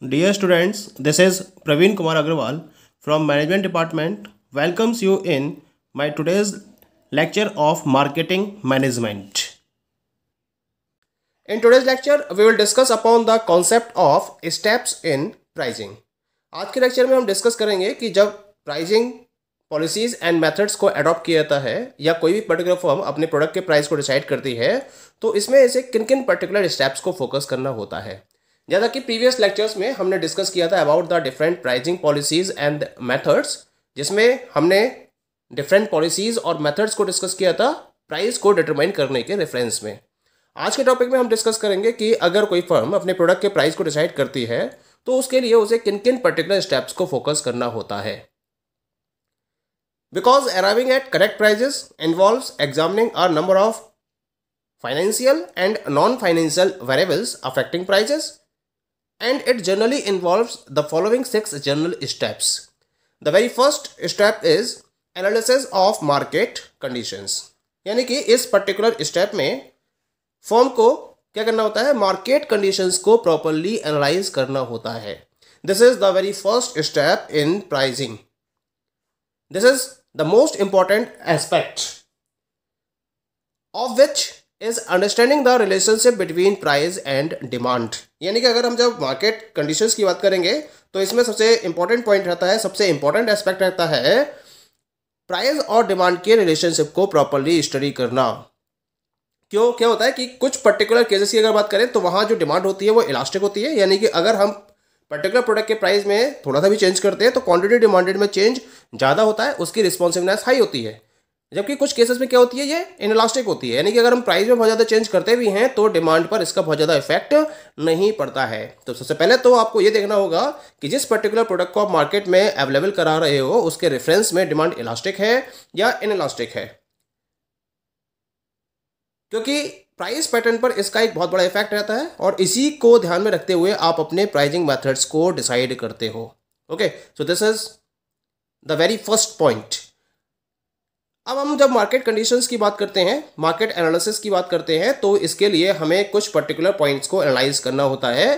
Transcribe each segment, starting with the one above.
Dear students, this is Praveen Kumar Agrawal from Management Department. Welcomes you in my today's lecture of Marketing Management. In today's lecture, we will discuss upon the concept of steps in pricing. आज के lecture में हम discuss करेंगे कि जब pricing policies and methods को adopt किया जाता है या कोई भी पर्टिकुलर फर्म अपने प्रोडक्ट के प्राइस को डिसाइड करती है तो इसमें ऐसे किन किन पर्टिकुलर स्टेप्स को फोकस करना होता है। ज़्यादा कि प्रीवियस लेक्चर्स में हमने डिस्कस किया था about the different pricing policies and methods, जिसमें हमने डिफरेंट पॉलिसीज और मेथड्स को डिस्कस किया था प्राइस को डिटरमाइन करने के रेफरेंस में। आज के टॉपिक में हम डिस्कस करेंगे कि अगर कोई फर्म अपने प्रोडक्ट के प्राइस को डिसाइड करती है तो उसके लिए उसे किन किन पर्टिकुलर स्टेप्स को फोकस करना होता है। Because arriving at correct prices involves examining a number of financial and non-financial variables affecting prices, and it generally involves the following 6 general steps. The very first step is analysis of market conditions. यानी कि इस particular step में firm को क्या करना होता है, market conditions को प्रॉपरली एनालाइज करना होता है। This is the very first step in pricing. This is the most important aspect of which is understanding the relationship between price and demand. यानी कि अगर हम जब मार्केट कंडीशंस की बात करेंगे तो इसमें सबसे इंपॉर्टेंट पॉइंट रहता है, सबसे इंपॉर्टेंट एस्पेक्ट रहता है प्राइस और डिमांड के रिलेशनशिप को प्रॉपरली स्टडी करना। क्यों, क्या होता है कि कुछ पर्टिकुलर केसेस की अगर बात करें तो वहाँ जो डिमांड होती है वो इलास्टिक होती है। यानी कि अगर हम पर्टिकुलर प्रोडक्ट के प्राइस में थोड़ा सा भी चेंज करते हैं तो क्वांटिटी डिमांडेड में चेंज ज़्यादा होता है, उसकी रिस्पॉन्सिवनेस हाई होती है। जबकि कुछ केसेस में क्या होती है, ये इनइलास्टिक होती है। यानी कि अगर हम प्राइस में बहुत ज़्यादा चेंज करते भी हैं तो डिमांड पर इसका बहुत ज़्यादा इफेक्ट नहीं पड़ता है। तो सबसे पहले तो आपको ये देखना होगा कि जिस पर्टिकुलर प्रोडक्ट को आप मार्केट में अवेलेबल करा रहे हो उसके रेफरेंस में डिमांड इलास्टिक है या इनइलास्टिक है, क्योंकि प्राइस पैटर्न पर इसका एक बहुत बड़ा इफेक्ट रहता है और इसी को ध्यान में रखते हुए आप अपने प्राइसिंग मेथड्स को डिसाइड करते हो। Okay, so this is the very first point. अब हम जब मार्केट कंडीशंस की बात करते हैं, मार्केट एनालिसिस की बात करते हैं, तो इसके लिए हमें कुछ पर्टिकुलर पॉइंट्स को एनालाइज करना होता है।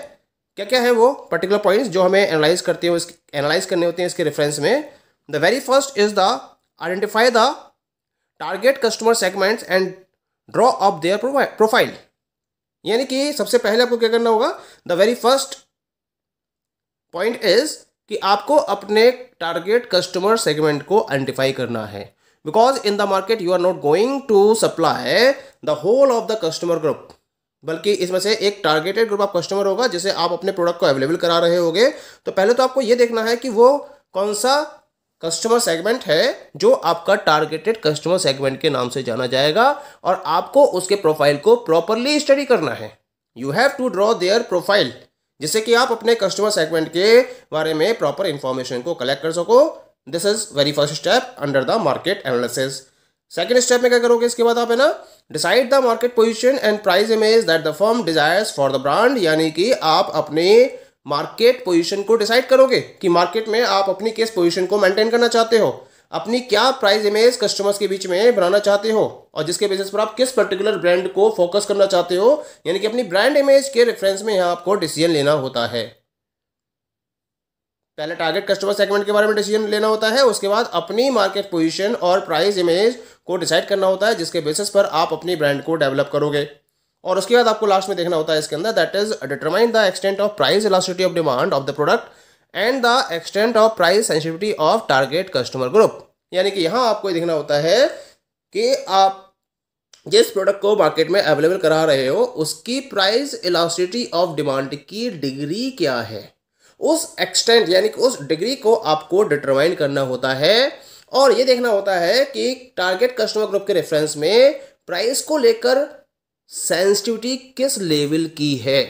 क्या क्या है वो पर्टिकुलर पॉइंट्स जो हमें एनालाइज करने होते हैं इसके रेफरेंस में। The very first is the identify the target customer segments and draw up there profile. यानी कि सबसे पहले आपको क्या करना होगा, the very first point is कि आपको अपने टारगेट कस्टमर सेगमेंट को आइडेंटिफाई करना है। Because in the market you are not going to supply the whole of the customer group, बल्कि इसमें से एक टारगेटेड ग्रुप ऑफ कस्टमर होगा जिसे आप अपने प्रोडक्ट को अवेलेबल करा रहे होगे। तो पहले तो आपको ये देखना है कि वो कौन सा कस्टमर सेगमेंट है जो आपका टारगेटेड कस्टमर सेगमेंट के नाम से जाना जाएगा और आपको उसके प्रोफाइल को प्रॉपरली स्टडी करना है। You have to draw their profile, जिससे कि आप अपने कस्टमर सेगमेंट के बारे में प्रॉपर इंफॉर्मेशन को कलेक्ट कर सको। This is very first step under the market analysis. Second step में क्या करोगे, इसके बाद आप है ना, decide the market position and price image that the firm desires for the brand. यानी कि आप अपने मार्केट पोजीशन को डिसाइड करोगे कि मार्केट में आप अपनी किस पोजीशन को मेंटेन करना चाहते हो, अपनी क्या प्राइस इमेज कस्टमर्स के बीच में बनाना चाहते हो और जिसके बेसिस पर आप किस पर्टिकुलर ब्रांड को फोकस करना चाहते हो। यानी कि अपनी ब्रांड इमेज के रेफरेंस में यहाँ आपको डिसीजन लेना होता है। पहले टारगेट कस्टमर सेगमेंट के बारे में डिसीजन लेना होता है, उसके बाद अपनी मार्केट पोजीशन और प्राइस इमेज को डिसाइड करना होता है जिसके बेसिस पर आप अपनी ब्रांड को डेवलप करोगे। और उसके बाद आपको लास्ट में देखना होता है इसके अंदर, that is determine the extent of price elasticity of demand of the product and the extent of price sensitivity of target customer group. यानी कि यहाँ आपको देखना होता है कि आप जिस प्रोडक्ट को मार्केट में अवेलेबल करा रहे हो उसकी प्राइस इलास्टिसिटी ऑफ डिमांड की डिग्री क्या है, उस एक्सटेंट यानी कि उस डिग्री को आपको डिटरमाइन करना होता है। और ये देखना होता है कि टारगेट कस्टमर ग्रुप के रेफरेंस में प्राइस को लेकर सेंसिटिविटी किस लेवल की है।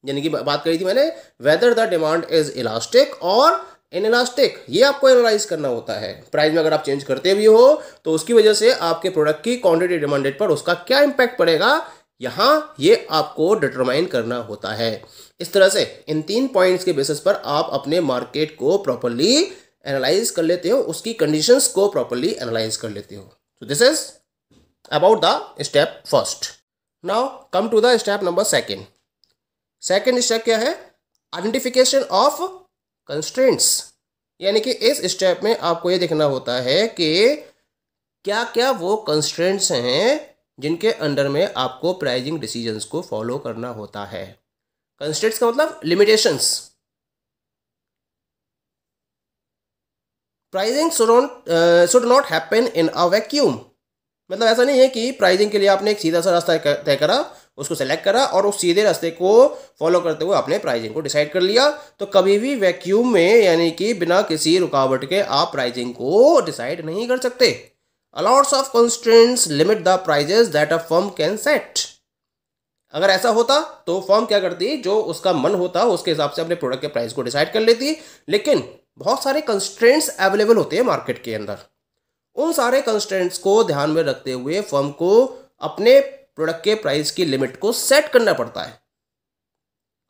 यानी कि बात करी थी मैंने, whether the demand is elastic और इनइलास्टिक, ये आपको एनालाइज करना होता है। प्राइस में अगर आप चेंज करते भी हो तो उसकी वजह से आपके प्रोडक्ट की क्वांटिटी डिमांडेड पर उसका क्या इंपैक्ट पड़ेगा, यहाँ ये आपको डिटरमाइन करना होता है। इस तरह से इन 3 पॉइंट्स के बेसिस पर आप अपने मार्केट को प्रॉपरली एनालाइज कर लेते हो, उसकी कंडीशंस को प्रॉपरली एनालाइज कर लेते हो। तो this is about the step first. Now come to the step number second. Second step क्या है, आइडेंटिफिकेशन ऑफ कंस्ट्रेंट्स, यानी कि इस स्टेप में आपको ये देखना होता है कि क्या क्या वो कंस्ट्रेंट्स हैं जिनके अंडर में आपको प्राइसिंग डिसीजंस को फॉलो करना होता है। कंस्ट्रेंट्स का मतलब limitations. Pricing should not happen in a vacuum, मतलब ऐसा नहीं है कि प्राइसिंग के लिए आपने एक सीधा सा रास्ता तय करा, उसको सेलेक्ट करा और उस सीधे रास्ते को फॉलो करते हुए आपने प्राइसिंग को डिसाइड कर लिया। तो कभी भी वैक्यूम में, यानी कि बिना किसी रुकावट के आप प्राइसिंग को डिसाइड नहीं कर सकते। A lots of constraints limit the prices that a firm can set. अगर ऐसा होता तो फर्म क्या करती, जो उसका मन होता उसके हिसाब से अपने प्रोडक्ट के प्राइस को डिसाइड कर लेती। लेकिन बहुत सारे कंस्ट्रेंट्स अवेलेबल होते हैं मार्केट के अंदर, उन सारे कंस्ट्रेंट्स को ध्यान में रखते हुए फर्म को अपने प्रोडक्ट के प्राइस की लिमिट को सेट करना पड़ता है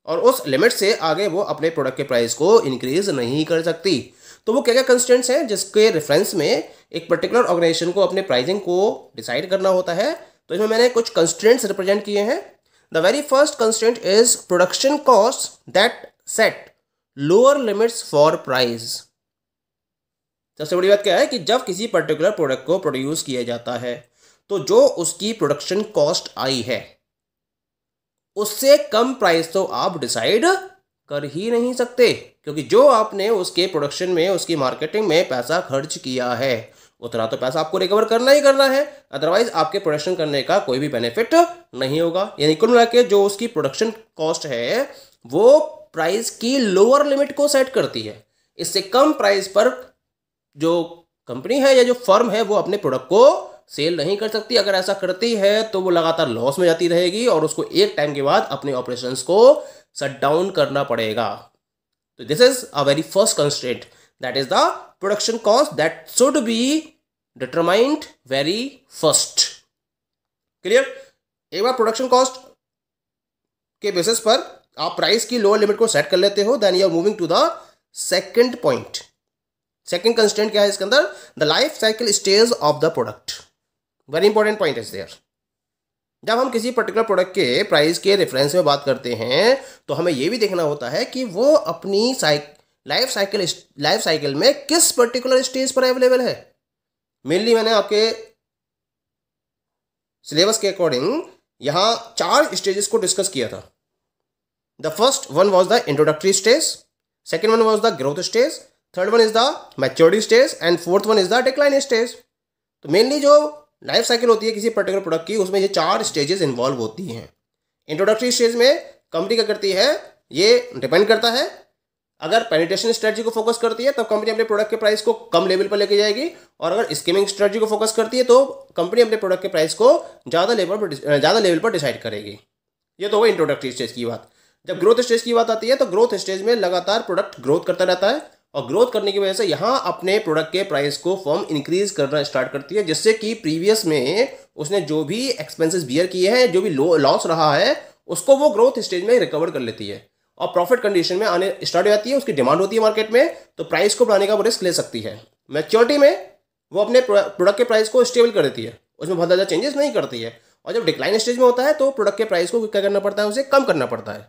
और उस लिमिट से आगे वो अपने प्रोडक्ट के प्राइस को इंक्रीज नहीं कर सकती। तो वो क्या क्या कंस्ट्रेंट्स हैं जिसके रेफरेंस में एक पर्टिकुलर ऑर्गेनाइजेशन को अपने प्राइसिंग को डिसाइड करना होता है। तो इसमें मैंने कुछ कंस्ट्रेंट्स रिप्रेजेंट किए हैं। The very first constraint is production cost that set lower limits for price. सबसे बड़ी बात क्या है कि जब किसी पर्टिकुलर प्रोडक्ट को प्रोड्यूस किया जाता है तो जो उसकी प्रोडक्शन कॉस्ट आई है उससे कम प्राइस तो आप डिसाइड कर ही नहीं सकते, क्योंकि जो आपने उसके प्रोडक्शन में, उसकी मार्केटिंग में पैसा खर्च किया है उतना तो पैसा आपको रिकवर करना ही करना है, अदरवाइज आपके प्रोडक्शन करने का कोई भी बेनिफिट नहीं होगा। यानी कुल मिला के जो उसकी प्रोडक्शन कॉस्ट है वो प्राइस की लोअर लिमिट को सेट करती है। इससे कम प्राइस पर जो कंपनी है या जो फर्म है वो अपने प्रोडक्ट को सेल नहीं कर सकती। अगर ऐसा करती है तो वो लगातार लॉस में जाती रहेगी और उसको एक टाइम के बाद अपने ऑपरेशंस को शट डाउन करना पड़ेगा। तो this is a very first constraint, that is the production cost that should be determined very first. Clear? एक बार प्रोडक्शन कॉस्ट के बेसिस पर आप प्राइस की लोअर लिमिट को सेट कर लेते हो, then you are moving to the second point. Second constraint क्या है इसके अंदर? The life cycle stage of the product. Very important point is there. जब हम किसी पर्टिकुलर प्रोडक्ट के प्राइस के रेफरेंस में बात करते हैं तो हमें यह भी देखना होता है कि वो अपनी लाइफ साइकिल में किस पर्टिकुलर स्टेज पर अवेलेबल है। मेनली मैंने आपके सिलेबस के अकॉर्डिंग यहां 4 स्टेजेस को डिस्कस किया था। The first one was the introductory stage, second one was the growth stage, third one is the maturity stage and fourth one is the decline stage. तो mainly जो life cycle होती है किसी particular product की, उसमें ये 4 stages involve होती हैं। इंट्रोडक्टरी स्टेज में कंपनी क्या करती है, ये डिपेंड करता है। अगर पेनिट्रेशन स्ट्रेटजी को फोकस करती है तब कंपनी अपने प्रोडक्ट के प्राइस को कम लेवल पर लेके जाएगी, और अगर स्कीमिंग स्ट्रेटजी को फोकस करती है तो कंपनी अपने प्रोडक्ट के प्राइस को ज़्यादा लेवल पर डिसाइड करेगी। ये तो हो इंट्रोडक्टरी स्टेज की बात। जब ग्रोथ स्टेज की बात आती है तो ग्रोथ स्टेज में लगातार प्रोडक्ट ग्रोथ करता रहता है और ग्रोथ करने की वजह से यहाँ अपने प्रोडक्ट के प्राइस को फर्म इंक्रीज करना स्टार्ट करती है, जिससे कि प्रीवियस में उसने जो भी एक्सपेंसेस बियर किए हैं, जो भी लॉस रहा है, उसको वो ग्रोथ स्टेज में रिकवर कर लेती है और प्रॉफिट कंडीशन में आने स्टार्ट हो जाती है। उसकी डिमांड होती है मार्केट में, तो प्राइस को बढ़ाने का वो रिस्क ले सकती है। मैच्योरिटी में वो अपने प्रोडक्ट के प्राइस को स्टेबल कर देती है, उसमें बहुत ज़्यादा चेंजेस नहीं करती है। और जब डिक्लाइन स्टेज में होता है तो प्रोडक्ट के प्राइस को क्या करना पड़ता है, उसे कम करना पड़ता है।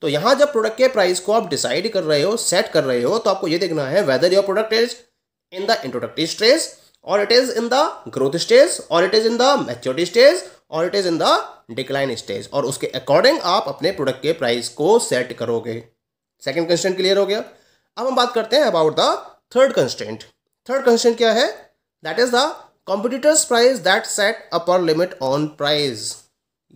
तो यहाँ जब प्रोडक्ट के प्राइस को आप डिसाइड कर रहे हो, सेट कर रहे हो, तो आपको ये देखना है whether your product is in the introductory stage और it is in the growth stage और it is in the maturity stage और it is in the decline stage, और उसके अकॉर्डिंग आप अपने प्रोडक्ट के प्राइस को सेट करोगे। सेकंड कंस्ट्रेंट क्लियर हो गया। अब हम बात करते हैं about the third constraint. Third constraint क्या है? That is the competitors price that set upper limit on price.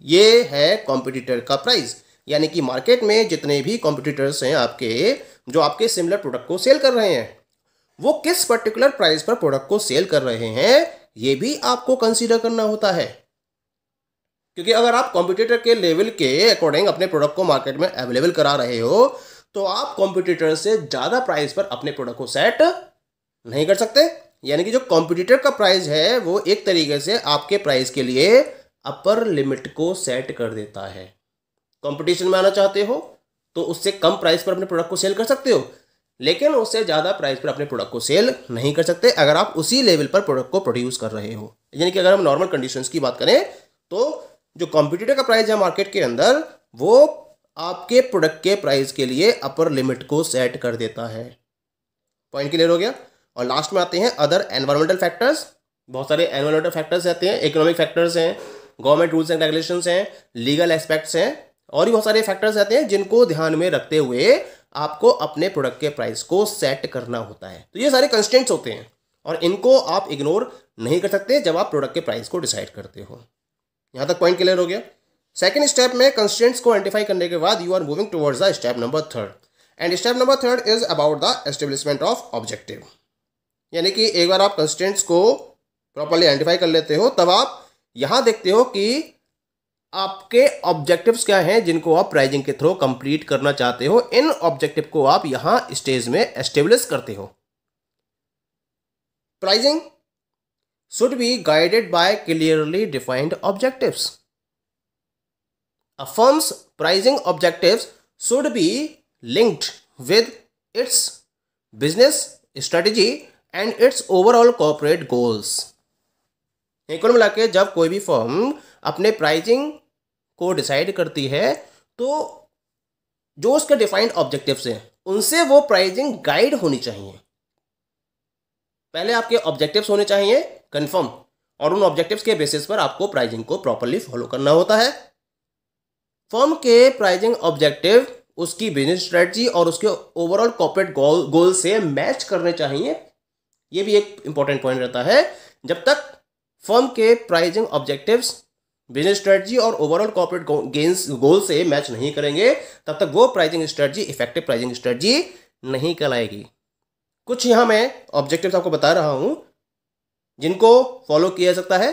ये है कॉम्पिटिटर का प्राइस, यानी कि मार्केट में जितने भी कॉम्पिटिटर्स हैं आपके, जो आपके सिमिलर प्रोडक्ट को सेल कर रहे हैं, वो किस पर्टिकुलर प्राइस पर प्रोडक्ट को सेल कर रहे हैं, ये भी आपको कंसीडर करना होता है। क्योंकि अगर आप कॉम्पिटिटर के लेवल के अकॉर्डिंग अपने प्रोडक्ट को मार्केट में अवेलेबल करा रहे हो तो आप कॉम्पिटिटर से ज़्यादा प्राइस पर अपने प्रोडक्ट को सेट नहीं कर सकते। यानी कि जो कॉम्पिटिटर का प्राइस है वो एक तरीके से आपके प्राइस के लिए अपर लिमिट को सेट कर देता है। कंपटीशन में आना चाहते हो तो उससे कम प्राइस पर अपने प्रोडक्ट को सेल कर सकते हो, लेकिन उससे ज़्यादा प्राइस पर अपने प्रोडक्ट को सेल नहीं कर सकते अगर आप उसी लेवल पर प्रोडक्ट को प्रोड्यूस कर रहे हो। यानी कि अगर हम नॉर्मल कंडीशंस की बात करें तो जो कॉम्पिटिटर का प्राइस है मार्केट के अंदर वो आपके प्रोडक्ट के प्राइस के लिए अपर लिमिट को सेट कर देता है। पॉइंट क्लियर हो गया। और लास्ट में आते हैं अदर एनवायरमेंटल फैक्टर्स। बहुत सारे एनवायरमेंटल फैक्टर्स रहते हैं, इकोनॉमिक फैक्टर्स हैं, गवर्नमेंट रूल्स एंड रेगुलेशंस हैं, लीगल एस्पेक्ट्स हैं, और भी बहुत सारे फैक्टर्स रहते हैं जिनको ध्यान में रखते हुए आपको अपने प्रोडक्ट के प्राइस को सेट करना होता है। तो ये सारे कंस्ट्रेंट्स होते हैं और इनको आप इग्नोर नहीं कर सकते जब आप प्रोडक्ट के प्राइस को डिसाइड करते हो। यहाँ तक पॉइंट क्लियर हो गया। सेकंड स्टेप में कंस्ट्रेंट्स को आइडेंटिफाई करने के बाद you are moving towards the step number third, and step number third is about the establishment of objective. यानी कि एक बार आप कंस्ट्रेंट्स को प्रॉपर्ली आइडेंटिफाई कर लेते हो तब आप यहां देखते हो कि आपके ऑब्जेक्टिव्स क्या हैं जिनको आप प्राइजिंग के थ्रू कंप्लीट करना चाहते हो। इन ऑब्जेक्टिव को आप यहां स्टेज में एस्टेब्लिश करते हो। Pricing should be guided by clearly defined objectives. A firm's pricing objectives should be linked with its business strategy and its overall corporate goals. कुल मिला के जब कोई भी फर्म अपने प्राइसिंग को डिसाइड करती है तो जो उसके डिफाइंड ऑब्जेक्टिव्स हैं उनसे वो प्राइसिंग गाइड होनी चाहिए। पहले आपके ऑब्जेक्टिव्स होने चाहिए कंफर्म, और उन ऑब्जेक्टिव्स के बेसिस पर आपको प्राइसिंग को प्रॉपर्ली फॉलो करना होता है। फर्म के प्राइसिंग ऑब्जेक्टिव उसकी बिजनेस स्ट्रेटजी और उसके ओवरऑल कॉर्पोरेट गोल से मैच करने चाहिए। ये भी एक इंपॉर्टेंट पॉइंट रहता है। जब तक फर्म के प्राइसिंग ऑब्जेक्टिव्स बिजनेस स्ट्रेटजी और ओवरऑल कॉर्पोरेट गोल से मैच नहीं करेंगे तब तक वो pricing strategy effective pricing strategy नहीं कहलाएगी। कुछ यहाँ मैं ऑब्जेक्टिव्स आपको बता रहा हूं जिनको फॉलो किया जा सकता है।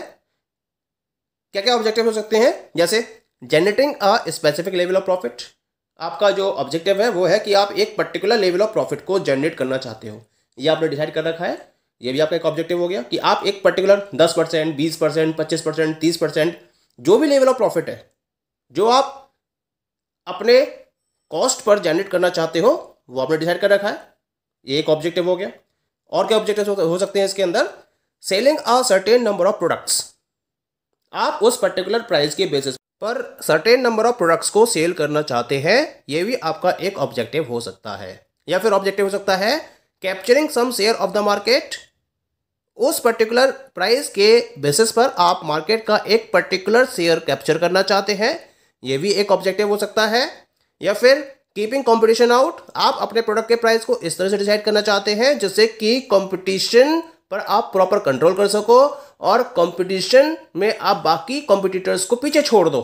क्या क्या ऑब्जेक्टिव हो सकते हैं, जैसे generating a specific level of profit. आपका जो ऑब्जेक्टिव है वो है कि आप एक पर्टिकुलर लेवल ऑफ प्रॉफिट को जनरेट करना चाहते हो। ये आपने डिसाइड कर रखा है, ये भी आपका एक ऑब्जेक्टिव हो गया कि आप एक पर्टिकुलर 10%, 20%, 25%, 30% जो भी लेवल ऑफ प्रॉफिट है जो आप अपने कॉस्ट पर जनरेट करना चाहते हो वो आपने डिसाइड कर रखा है। ये एक ऑब्जेक्टिव हो गया। और क्या ऑब्जेक्टिव हो सकते हैं इसके अंदर, selling a certain number of products. आप उस पर्टिकुलर प्राइस के बेसिस पर सर्टेन नंबर ऑफ प्रोडक्ट्स को सेल करना चाहते हैं, यह भी आपका एक ऑब्जेक्टिव हो सकता है। या फिर ऑब्जेक्टिव हो सकता है capturing some share of the market. उस पर्टिकुलर प्राइस के बेसिस पर आप मार्केट का एक पर्टिकुलर शेयर कैप्चर करना चाहते हैं, यह भी एक ऑब्जेक्टिव हो सकता है। या फिर कीपिंग कंपटीशन आउट। आप अपने प्रोडक्ट के प्राइस को इस तरह से डिसाइड करना चाहते हैं जिससे कि कंपटीशन पर आप प्रॉपर कंट्रोल कर सको और कंपटीशन में आप बाकी कॉम्पिटिटर्स को पीछे छोड़ दो।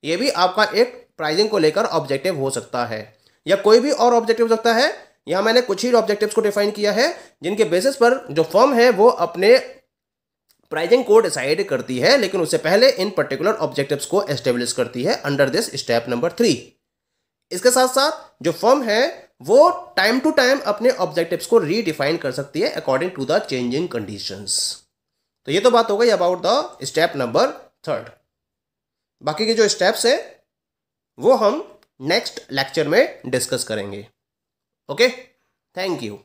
ये भी आपका एक प्राइसिंग को लेकर ऑब्जेक्टिव हो सकता है। या कोई भी और ऑब्जेक्टिव हो सकता है। यहाँ मैंने कुछ ही ऑब्जेक्टिव्स को डिफाइन किया है जिनके बेसिस पर जो फर्म है वो अपने प्राइसिंग को डिसाइड करती है, लेकिन उससे पहले इन पर्टिकुलर ऑब्जेक्टिव्स को एस्टेब्लिश करती है अंडर दिस स्टेप नंबर 3। इसके साथ साथ जो फर्म है वो टाइम टू टाइम अपने ऑब्जेक्टिव्स को रीडिफाइन कर सकती है according to the changing conditions. तो ये तो बात हो गई अबाउट द स्टेप नंबर 3। बाकी के जो स्टेप्स हैं वो हम नेक्स्ट लेक्चर में डिस्कस करेंगे। Okay, thank you.